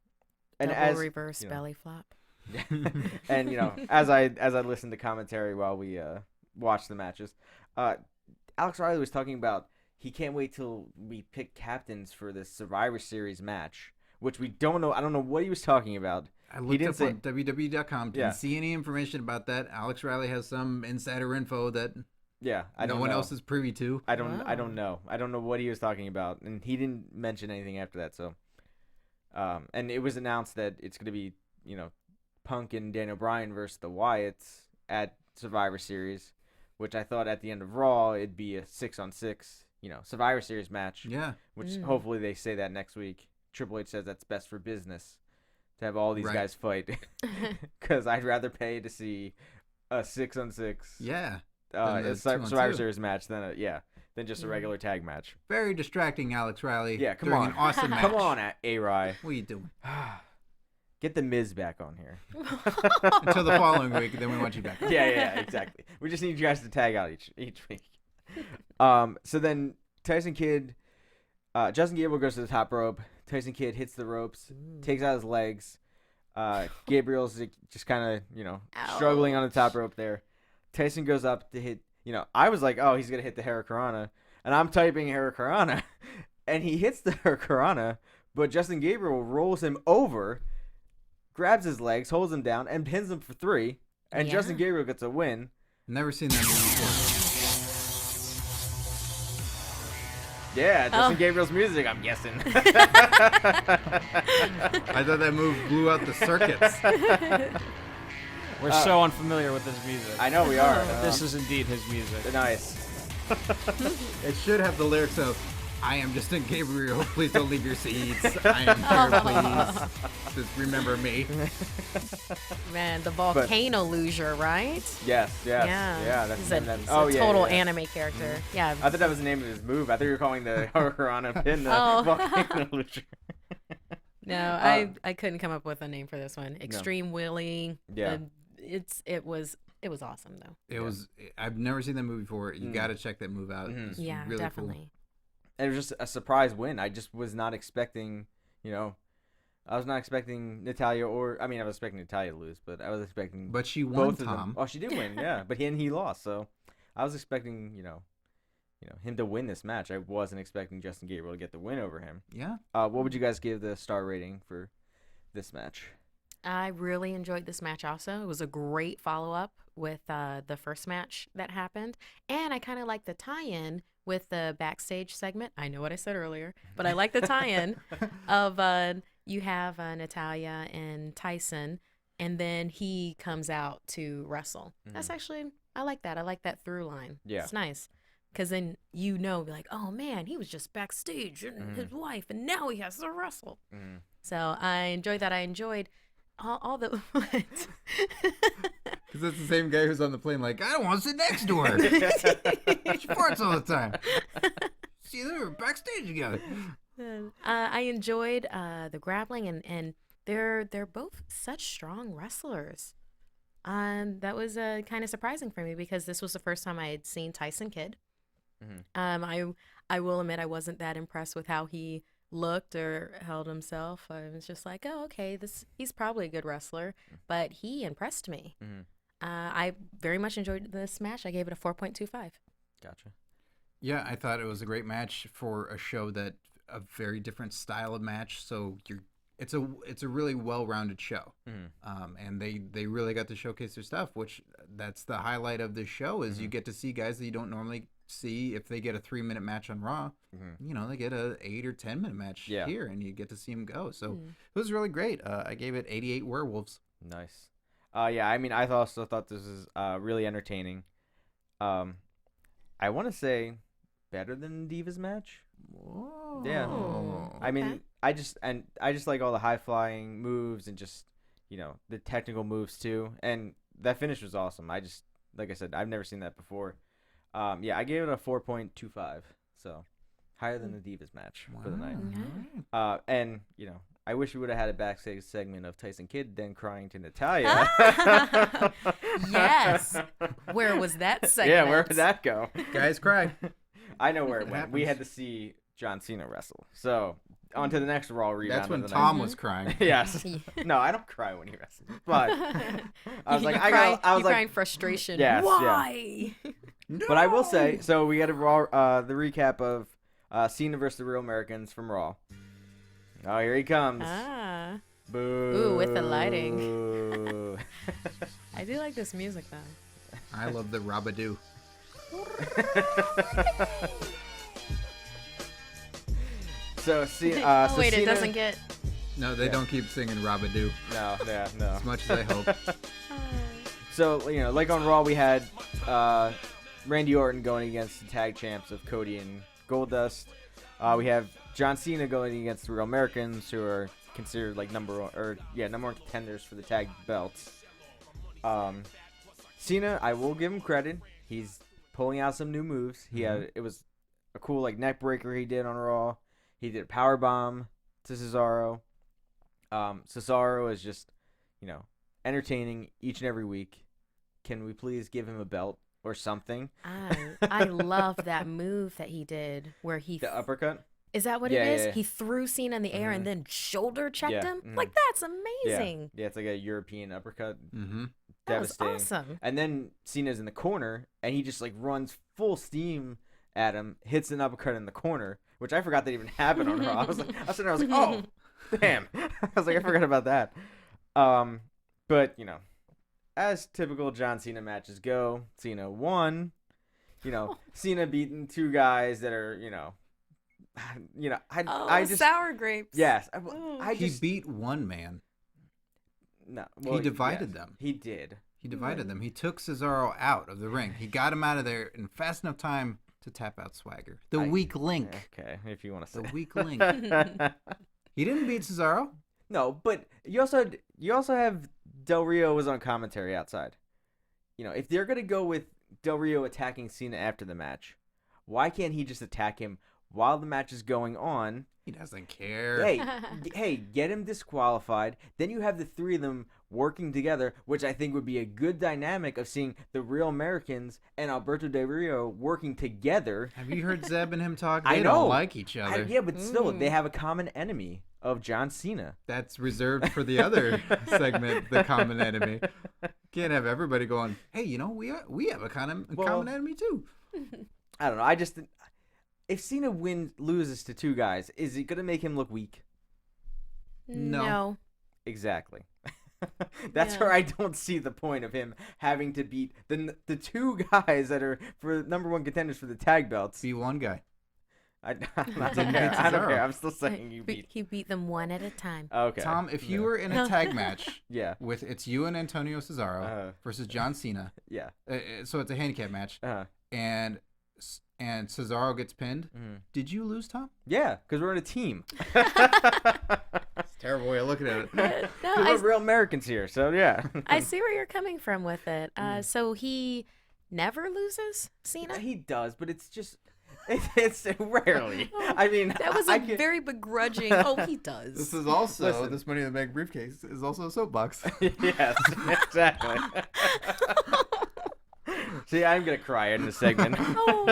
And double as reverse belly flop. and as I listened to commentary while we watched the matches, Alex Riley was talking about he can't wait till we pick captains for this Survivor Series match, which we don't know. I don't know what he was talking about. I looked up on WWE.com. Didn't see any information about that. Alex Riley has some insider info that no one else is privy to. I don't know. I don't know what he was talking about, and he didn't mention anything after that. So, and it was announced that it's going to be Punk and Daniel Bryan versus the Wyatts at Survivor Series, which I thought at the end of Raw it'd be a 6-on-6, Survivor Series match. Yeah. Which hopefully they say that next week. Triple H says that's best for business to have all these guys fight, because I'd rather pay to see a 6-on-6. Yeah. Survivor Series match than just a regular tag match. Very distracting, Alex Riley. Yeah, come during on. An awesome match. Come on, A-Rye. What are you doing? Get the Miz back on here. Until the following week, then we want you back. Yeah, exactly. We just need you guys to tag out each week. So then Tyson Kidd, Justin Gabriel goes to the top rope. Tyson Kidd hits the ropes, takes out his legs. Gabriel's just kind of, struggling on the top rope there. Tyson goes up to hit, I was like, oh, he's going to hit the Hurricanrana. And I'm typing Hurricanrana. And he hits the Hurricanrana, but Justin Gabriel rolls him over, grabs his legs, holds him down, and pins him for 3. And Justin Gabriel gets a win. Never seen that movie before. Yeah, Justin Gabriel's music, I'm guessing. I thought that move blew out the circuits. We're so unfamiliar with this music. I know we are. This is indeed his music. Nice. It should have the lyrics of, I am Justin Gabriel, please don't leave your seats. I am here, please. Just remember me. Man, the volcano loser, right? Yes. Yeah. That's he's a total anime character. Yeah. I thought that was the name of his move. I thought you were calling the Hurricanrana pin the volcano loser. No, I couldn't come up with a name for this one. Extreme Willie. Yeah. It was awesome though. It was. I've never seen that movie before. You got to check that move out. It's really definitely. Cool. And it was just a surprise win. I just was not expecting, I was not expecting Natalya I was expecting Natalya to lose, but I was expecting But she won, both Tom. of them. Oh, she did win, yeah. But he lost, so I was expecting, him to win this match. I wasn't expecting Justin Gabriel to get the win over him. Yeah. What would you guys give the star rating for this match? I really enjoyed this match also. It was a great follow-up with the first match that happened. And I kind of like the tie-in with the backstage segment. I know what I said earlier, but I like the tie-in of you have Natalya and Tyson, and then he comes out to wrestle. That's actually, I like that. I like that through line. Yeah. It's nice. Because then like, oh man, he was just backstage and his wife, and now he has to wrestle. So I enjoyed that. I enjoyed all the because that's the same guy who's on the plane like, I don't want to sit next to her. She farts all the time. See, they were backstage together. I enjoyed the grappling, and they're both such strong wrestlers. That was kind of surprising for me because this was the first time I had seen Tyson Kidd. I will admit I wasn't that impressed with how he looked or held himself. I was just like, oh, okay, he's probably a good wrestler, but he impressed me. I very much enjoyed this match. I gave it a 4.25. Gotcha. Yeah, I thought it was a great match for a show that a very different style of match. So you're it's a really well-rounded show, Mhm. and they really got to showcase their stuff, which that's the highlight of this show is you get to see guys that you don't normally see if they get a 3-minute match on Raw. You know, they get a 8 or 10-minute match here, and you get to see them go. So it was really great. I gave it 88 werewolves. Nice. Yeah, I mean, I also thought this was really entertaining. I want to say better than Divas match. Whoa. Yeah. I mean, I just like all the high flying moves and just, you know, the technical moves too. And that finish was awesome. Like I said, I've never seen that before. Yeah, I gave it a 4.25. So higher than the Divas match for the night. And, you know, I wish we would have had a backstage segment of Tyson Kidd then crying to Natalya. Yes. Where was that segment? Yeah, where did that go? Guys cry. I know where it It went. We had to see John Cena wrestle. So on to the next Raw rebound. That's when of the Tom night. was crying. Yes. No, I don't cry when he wrestles. But I was like, you're crying frustration. Yes, yeah. Why? But I will say, so we got a Raw, the recap of Cena versus the Real Americans from Raw. Oh, here he comes. Boo. Ooh, with the lighting. I do like this music though. I love the Rabadoo. So, Cena. Oh so wait, Cena, it doesn't get. No, they don't keep singing Rabadoo No, yeah, no. as much as I hope. So, you know, like on Raw, we had Randy Orton going against the tag champs of Cody and Goldust. We have John Cena going against the Real Americans, who are considered like number one contenders for the tag belts. Cena, I will give him credit. He's pulling out some new moves. It was a cool like neck breaker he did on Raw. He did a power bomb to Cesaro. Cesaro is just, you know, entertaining each and every week. Can we please give him a belt or something? I love that move that he did where he The uppercut? Is that what Yeah, it is? yeah. He threw Cena in the air and then shoulder checked Yeah, him. mhm. Like that's amazing. Yeah, it's like a European uppercut. Mm-hmm. That was Devastating. awesome. And then Cena's in the corner, and he just like runs full steam at him, hits an uppercut in the corner, which I forgot that even happened on Raw. I was sitting there, I was like, oh, damn. I was like, I forgot about that. But you know, as typical John Cena matches go, Cena won. You know, Cena beating two guys that are, I just sour grapes. yes, He beat one man. no. He divided yes, them. He did. He divided them. He took Cesaro out of the ring. He got him out of there in fast enough time to tap out Swagger. The weak link. Okay, if you want to say. The weak link. He didn't beat Cesaro. No, but you also have Del Rio was on commentary outside. You know, if they're gonna go with Del Rio attacking Cena after the match, why can't he just attack him while the match is going on? He doesn't care. Hey, get him disqualified. Then you have the three of them working together, which I think would be a good dynamic of seeing the Real Americans and Alberto Del Rio working together. Have you heard Zeb and him talk? I They know. don't like each other. Yeah, but still, they have a common enemy of John Cena. That's reserved for the other segment, the common enemy. Can't have everybody going, hey, you know, we have a common enemy too. I don't know. I just if Cena loses to two guys, is it gonna make him look weak? No. Exactly. That's Yeah. where I don't see the point of him having to beat the two guys that are for number one contenders for the tag belts. Be one guy. I don't Didn't care. beat I don't Cesaro. care. I'm still saying you beat. He beat them one at a time. Okay. Tom, if you Yeah. were in a tag match Yeah. with it's you and Antonio Cesaro versus John Cena, Yeah. so it's a handicap match, and Cesaro gets pinned, did you lose, Tom? Yeah, because we're in a team. It's a terrible way of looking at it. No, We're real Americans here, so yeah. I see where you're coming from with it. So he never loses, Cena? He does, but it's just it's rarely. I mean, That was I a can- very begrudging. Oh, he does. This is also Listen. this Money in the Bank briefcase is also a soapbox. Yes, exactly. See, I'm gonna cry in this segment. Oh.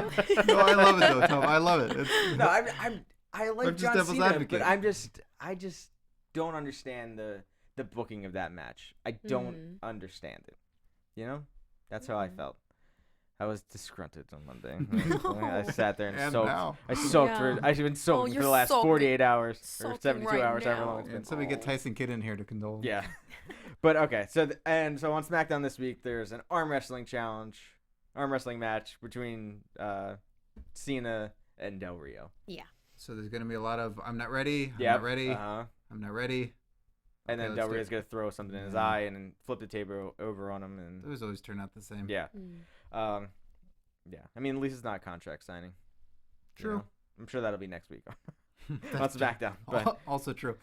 No, I love it though, Tom. I love it. No, I like I'm just John devil's Cena, advocate. but I just don't understand the booking of that match. I don't understand it. You know, that's how I felt. I was disgruntled on Monday. I sat there and And soaked. now. I soaked Yeah. I've been soaking for you're the last soaking- 48 hours or soaking 72 right hours, however long now. it's been. And so we get Tyson Kidd in here to condole. Yeah. But okay, so so on SmackDown this week, there's an arm wrestling match between Cena and Del Rio. So there's gonna be a lot of I'm not ready. I'm Yep. not ready. Uh-huh. I'm not ready. And Okay, then let's Del do Rio's it. gonna throw something in his Yeah. eye and then flip the table over on him, and Those always turn out the same. yeah. Mm. Yeah. I mean, at least it's not a contract signing. you True. know? I'm sure that'll be next week on That's SmackDown. But also true.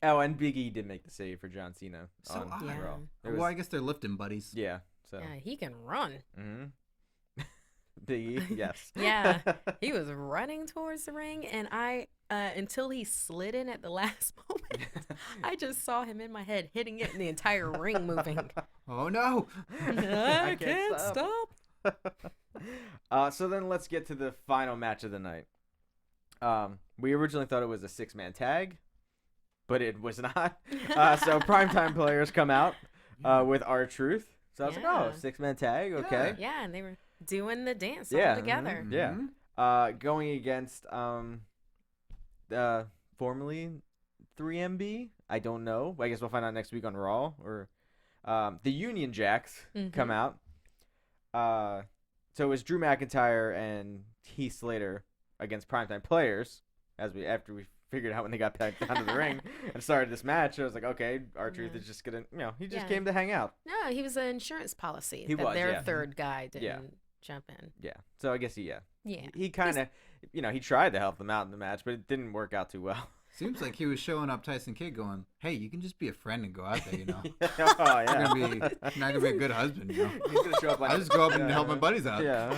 oh, and Big E did make the save for John Cena So on odd. Yeah. Raw. It Well, was- I guess they're lifting buddies. yeah. So. Yeah, he can run. Mm-hmm. Big E, yes. Yeah. He was running towards the ring, and I until he slid in at the last moment, I just saw him in my head hitting it, and the entire ring moving. Oh no! I can't stop. So then let's get to the final match of the night. We originally thought it was a 6-man tag, but it was not. So primetime players come out with R-Truth. So I was like, oh, Yeah. 6-man tag, okay. Yeah, and they were doing the dance Yeah. all together. Mhm. Yeah. Going against formerly 3MB. I don't know. I guess we'll find out next week on Raw. Or the Union Jacks come out. So it was Drew McIntyre and Heath Slater against primetime players. After we figured out when they got back down to the ring and started this match, I was like, okay, R-Truth Yeah. is just gonna, he just Yeah. came to hang out. No, he was an insurance policy. He that was, their yeah. third guy didn't Yeah. jump in. Yeah. So I guess Yeah. he kind of, he tried to help them out in the match, but it didn't work out too well. Seems like he was showing up Tyson Kidd going, hey, you can just be a friend and go out there, you know. Oh You're yeah. not gonna be a good husband, you know. He's gonna show up like I'll just go up and help my buddies out. Yeah.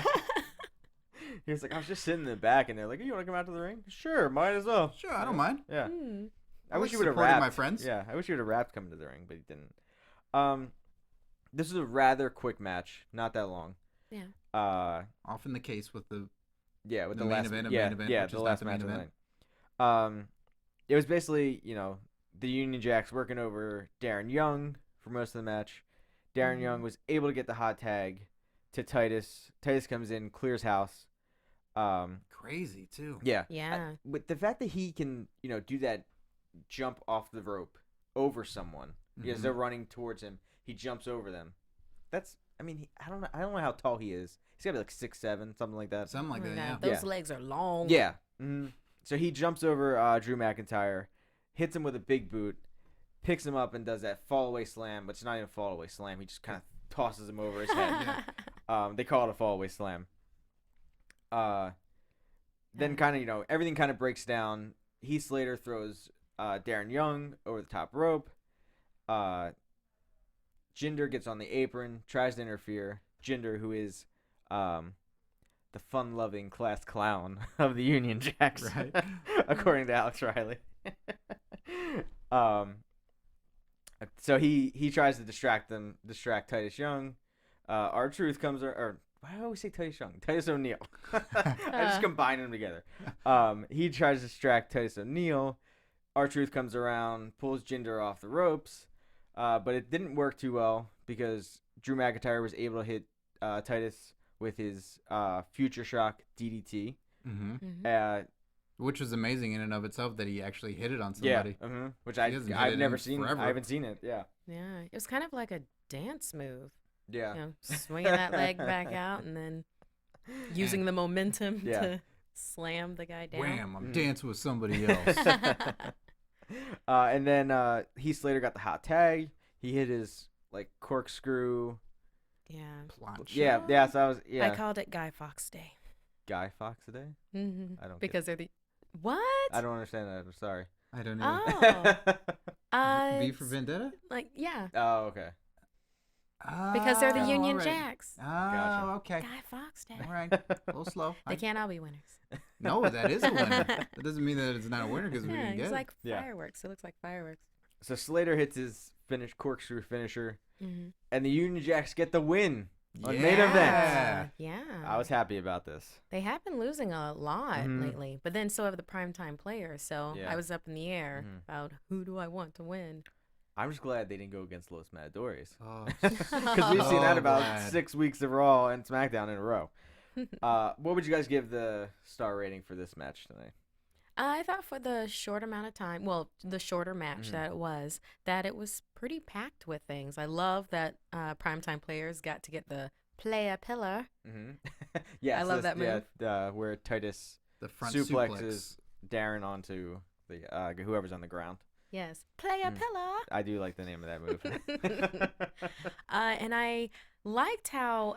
He was like, I was just sitting in the back, and they're like, "You want to come out to the ring?" Sure, might as well. Sure, I don't mind. Yeah. Mm. I wish like you would have supporting rapped. my friends. Yeah, I wish you would have rapped coming to the ring, but he didn't. This is a rather quick match, not that long. Yeah. Often the case with the Yeah, with The the, main last event of yeah, main event, yeah, which the is last not the match main of the event. night. It was basically, the Union Jacks working over Darren Young for most of the match. Darren Young was able to get the hot tag to Titus. Titus comes in, clears house. crazy too. Yeah. Yeah. With the fact that he can, do that jump off the rope over someone because Mhm. they're running towards him, he jumps over them. That's, I don't know how tall he is. He's gotta be like 6'7", something like that. Something like Oh my that, yeah. God, Those Yeah. legs are long. Yeah. So he jumps over Drew McIntyre, hits him with a big boot, picks him up, and does that fall away slam, but it's not even a fall away slam. He just kind of tosses him over his head. They call it a fall away slam. Then kind of, everything kind of breaks down. Heath Slater throws Darren Young over the top rope. Jinder gets on the apron, tries to interfere. Jinder, who is the fun-loving class clown of the Union Jacks, Right. according to Alex Riley. So he tries to distract Titus Young. R-Truth comes, or why do I always say Titus Young? Titus O'Neil. I just combine them together. He tries to distract Titus O'Neil. R-Truth comes around, pulls Jinder off the ropes, but it didn't work too well because Drew McIntyre was able to hit Titus with his Future Shock DDT. Mm-hmm. Which was amazing in and of itself that he actually hit it on somebody. Yeah, which He hasn't hit I've it never in seen. forever. I haven't seen it. Yeah, Yeah. It was kind of like a dance move. yeah. Swinging that leg back out and then using the momentum Yeah. to slam the guy down. Wham! I'm dancing with somebody else. And then Heath Slater got the hot tag. He hit his corkscrew. Yeah. Plancha. Yeah. So I called it Guy Fawkes Day. Guy Fawkes today. Mm-hmm. I don't Because they're the what? I don't understand that. I'm sorry. I don't know. Oh, V for Vendetta? yeah, Oh, okay. because they're the Oh, Union alright. Jacks. Oh, Gotcha. okay. Guy Fawkes Day. All right. A little slow. They can't all be winners. No, that is a winner. That doesn't mean that it's not a winner because we Yeah, didn't get it's it. like Yeah. fireworks. It looks like fireworks. So Slater hits his corkscrew finisher, Mm-hmm. and the Union Jacks get the win on main event. Yeah. Yeah. I was happy about this. They have been losing a lot Mhm. lately, but then so have the primetime players. So Yeah. I was up in the air Mhm. about who do I want to win. I'm just glad they didn't go against Los Matadores. Oh, Because we've seen that so about glad. 6 weeks of Raw and SmackDown in a row. What would you guys give the star rating for this match tonight? I thought for the short amount of time, well, the shorter match that it was pretty packed with things. I love that primetime players got to get the player pillar. Yes, I love that move. Yeah, where Titus The front suplexes Darren onto the whoever's on the ground. Yes, player pillar. I do like the name of that move. And I liked how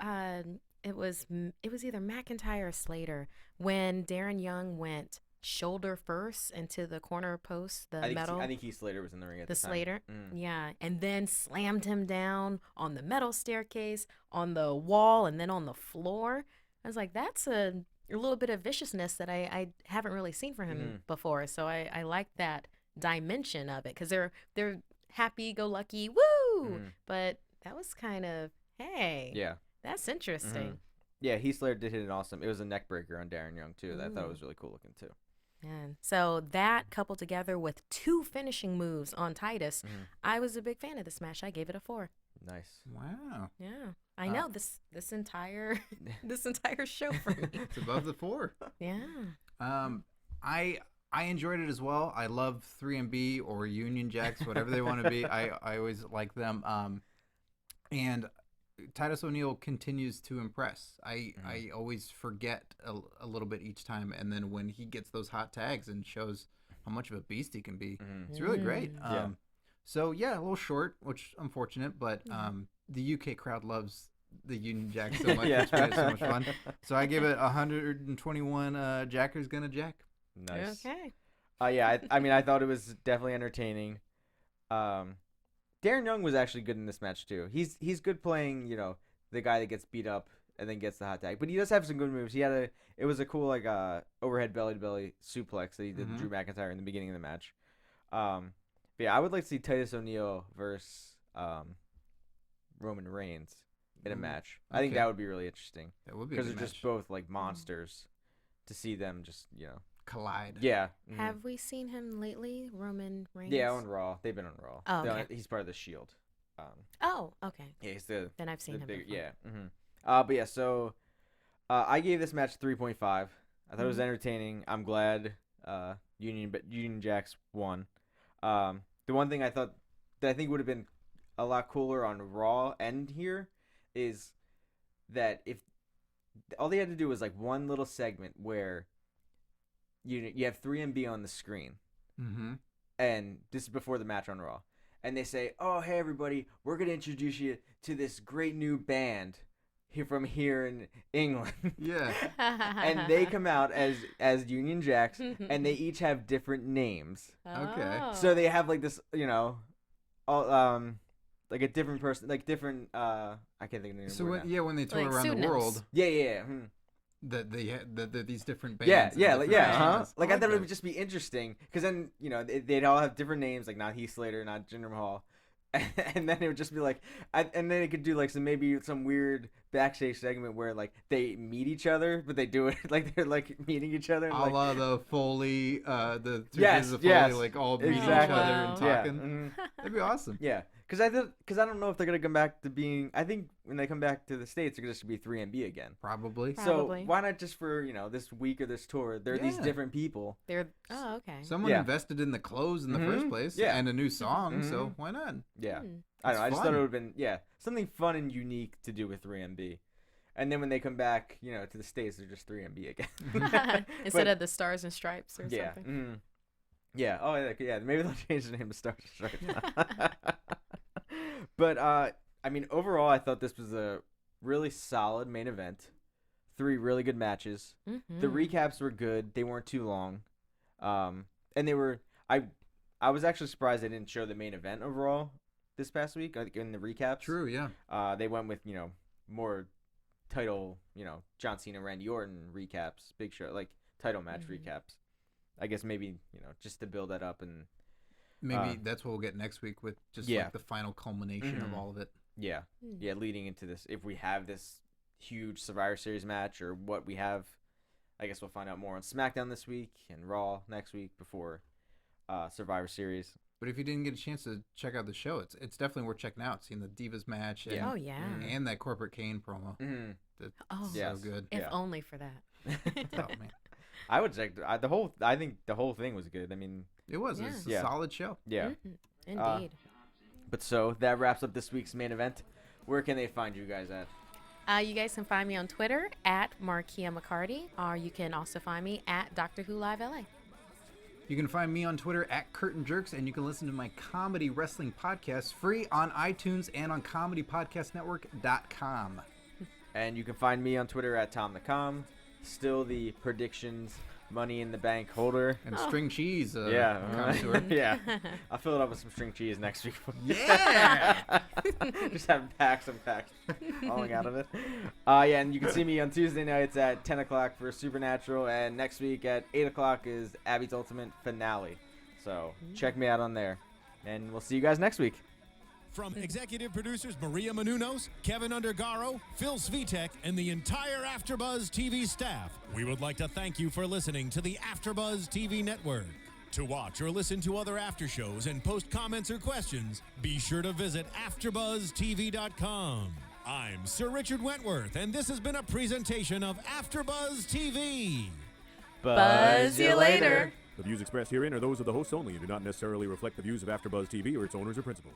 it was either McIntyre or Slater when Darren Young went shoulder first into the corner post, I metal. think Heath Slater was in the ring at The the time. Slater, yeah, and then slammed him down on the metal staircase, on the wall, and then on the floor. I was like, that's a little bit of viciousness that I haven't really seen from him before. So I like that dimension of it because they're happy-go-lucky, woo! But that was kind of, hey, Yeah. that's interesting. Yeah, Heath Slater did hit an awesome. It was a neck breaker on Darren Young too. I thought it was really cool looking too. And so that coupled together with 2 finishing moves on Titus, I was a big fan of this match. I gave it a 4. Nice. Wow. Yeah, I know this entire show for me. It's above the 4. Yeah. I enjoyed it as well. I love 3MB or Union Jacks, whatever they want to be. I always like them. And Titus O'Neil continues to impress. I always forget a little bit each time, and then when he gets those hot tags and shows how much of a beast he can be, it's really great. So yeah, a little short, which unfortunate, but the UK crowd loves the Union Jack so much. It's really so much fun. So I give it 121 Jackers gonna jack. Nice. Okay. Yeah, I mean, I thought it was definitely entertaining. Darren Young was actually good in this match too. He's good playing, the guy that gets beat up and then gets the hot tag. But he does have some good moves. It was a cool overhead belly to belly suplex that he did to Drew McIntyre in the beginning of the match. But yeah, I would like to see Titus O'Neil versus Roman Reigns in a match. I think that would be really interesting. That would be because they're just both like monsters. To see them just collide. Yeah. Have we seen him lately, Roman Reigns? Yeah, on Raw. They've been on Raw. Oh, okay. He's part of the Shield. Oh, okay. Yeah, he's the. Then I've seen him big, before. yeah. But yeah, so I gave this match 3.5. I thought it was entertaining. I'm glad Union Jacks won. The one thing I thought that I think would have been a lot cooler on Raw and here is that if all they had to do was like one little segment where you have 3MB on the screen, and this is before the match on Raw, and they say, "Oh, hey everybody, we're gonna introduce you to this great new band from here in England." Yeah. And they come out as Union Jacks, and they each have different names. Okay. Oh. So they have like this, all like a different person, like different. I can't think of the name. So of when they tour Like around pseudonyms. the world, yeah. that they had these different bands. Yeah, and yeah, different Like nations. I thought it that. would just be interesting because then they'd all have different names, like not Heath Slater, not Jinder Mahal, and then it would just be like, and then it could do like some weird backstage segment where like they meet each other, but they do it like they're like meeting each other. And, A la the Foley, the three Yes, pieces of Foley, yes. like all meeting Exactly. each other and Wow. talking. That'd be awesome. Yeah, because I don't know if they're gonna come back to being. I think when they come back to the States, they're just gonna be 3MB again. Probably. Probably. So why not just for this week or this tour? They're these Yeah. different people. Oh, okay. Someone Yeah. invested in the clothes in the first place, Yeah. and a new song. So why not? Yeah, Hmm. I don't know. I It's just thought it fun. would have been something fun and unique to do with 3MB. And then when they come back, to the States, they're just 3MB again. Instead But- of the Stars and Stripes or yeah. something. mhm. Yeah. Oh, yeah. Maybe they'll change the name to Star Stripes. But I mean, overall, I thought this was a really solid main event. 3 really good matches. The recaps were good. They weren't too long. And they were. I was actually surprised they didn't show the main event overall this past week. I think in the recaps. True. Yeah. They went with more title, John Cena, Randy Orton recaps, big show, like title match recaps. I guess maybe, just to build that up and Maybe that's what we'll get next week with just Yeah. like the final culmination of all of it. yeah, leading into this, if we have this huge Survivor Series match or what we have, I guess we'll find out more on SmackDown this week and Raw next week before Survivor Series. But if you didn't get a chance to check out the show, it's definitely worth checking out. Seeing the Divas match and, Oh, yeah. and that corporate Kane promo. Mm-hmm. That's Oh, Yes. so good. If Yeah. only for that. Oh man, I would check the whole. I think the whole thing was good. I mean, it was. Yeah. It was a Yeah. solid show. yeah. Mhm. Indeed. But so that wraps up this week's main event. Where can they find you guys at? You guys can find me on Twitter at Markeia McCarty, or you can also find me at Doctor Who Live LA. You can find me on Twitter at Curtain Jerks, and you can listen to my comedy wrestling podcast free on iTunes and on comedypodcastnetwork.com. And you can find me on Twitter at TomTheCom. Still the predictions Money in the Bank holder. And string cheese. Yeah. connoisseur. Yeah. I'll fill it up with some string cheese next week. Yeah! Just have packs and packs falling out of it. Yeah, and you can see me on Tuesday nights at 10 o'clock for Supernatural, and next week at 8 o'clock is Abby's Ultimate Finale. So check me out on there. And we'll see you guys next week. From executive producers Markeia McCarty, Kevin Undergaro, Phil Svitek, and the entire AfterBuzz TV staff, we would like to thank you for listening to the AfterBuzz TV network. To watch or listen to other after shows and post comments or questions, be sure to visit AfterBuzzTV.com. I'm Sir Richard Wentworth, and this has been a presentation of AfterBuzz TV. Buzz you later. The views expressed herein are those of the hosts only and do not necessarily reflect the views of AfterBuzz TV or its owners or principals.